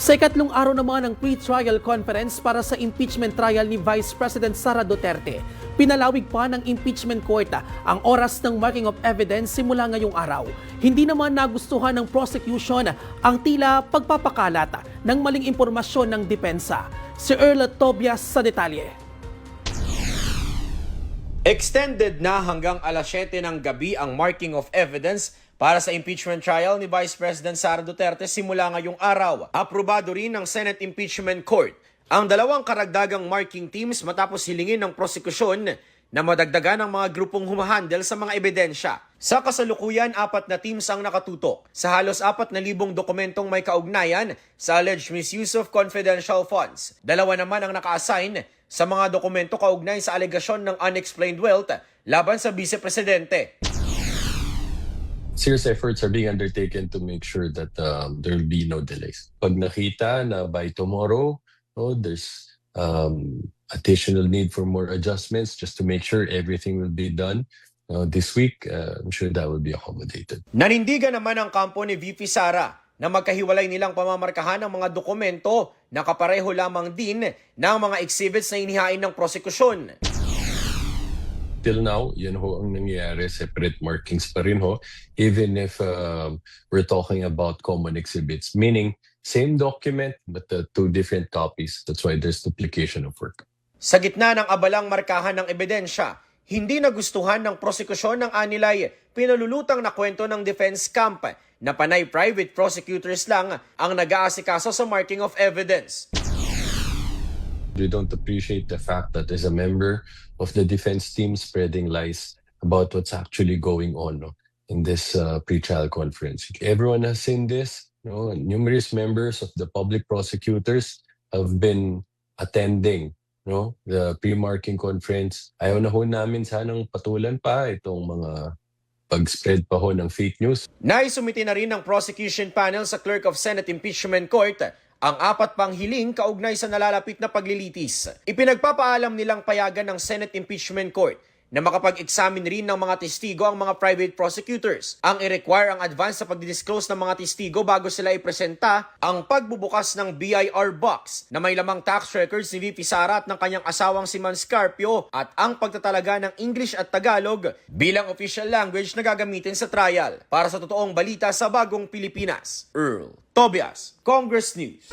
Sa ikatlong araw naman ng pre-trial conference para sa impeachment trial ni Vice President Sara Duterte, pinalawig pa ng impeachment court ang oras ng marking of evidence simula ngayong araw. Hindi naman nagustuhan ng prosecution ang tila pagpapakalat ng maling impormasyon ng depensa. Si Earl Tobias sa detalye. Extended na hanggang alas 7 ng gabi ang marking of evidence para sa impeachment trial ni Vice President Sara Duterte simula ngayong araw. Aprobado rin ng Senate Impeachment Court ang dalawang karagdagang marking teams matapos hilingin ng prosekusyon na madagdagan ang mga grupong humahandle sa mga ebidensya. Sa kasalukuyan, 4 na teams ang nakatutok sa halos 4,000 dokumentong may kaugnayan sa alleged misuse of confidential funds. 2 naman ang naka-assign sa mga dokumento kaugnay sa alegasyon ng unexplained wealth laban sa Vice Presidente. Serious efforts are being undertaken to make sure that there will be no delays. Pag nakita na by tomorrow, there's additional need for more adjustments just to make sure everything will be done this week, I'm sure that will be accommodated. Nanindigan naman ang kampo ni VP Sara na magkahiwalay nilang pamamarkahan ng mga dokumento na kapareho lamang din ng mga exhibits na inihain ng prosekusyon. Till now, yan ho ang nangyayari, separate markings pa rin ho, even if we're talking about common exhibits, meaning same document but 2 different copies. That's why there's duplication of work. Sa gitna ng abalang markahan ng ebidensya, hindi nagustuhan ng prosekusyon ng anilay pinalulutang na kwento ng defense camp na panay private prosecutors lang ang nag-aasikaso sa marking of evidence. We don't appreciate the fact that as a member of the defense team spreading lies about what's actually going on in this pre-trial conference. Everyone has seen this. Numerous members of the public prosecutors have been attending the pre-marking conference. Ayaw na ho namin sanang patulan pa itong mga pag-spread pa ho ng fake news. Naisumiti na rin ng prosecution panel sa Clerk of Senate Impeachment Court ang 4 pang hiling kaugnay sa nalalapit na paglilitis. Ipinagpapaalam nilang payagan ng Senate Impeachment Court na makapag-examine rin ng mga testigo ang mga private prosecutors. Ang i-require ang advance sa pag-disclose ng mga testigo bago sila ipresenta ang pagbubukas ng BIR box na may lamang tax records ni VP Sara at ng kanyang asawang si Man Scarpio at ang pagtatalaga ng English at Tagalog bilang official language na gagamitin sa trial. Para sa totoong balita sa Bagong Pilipinas, Earl Tobias, Congress News.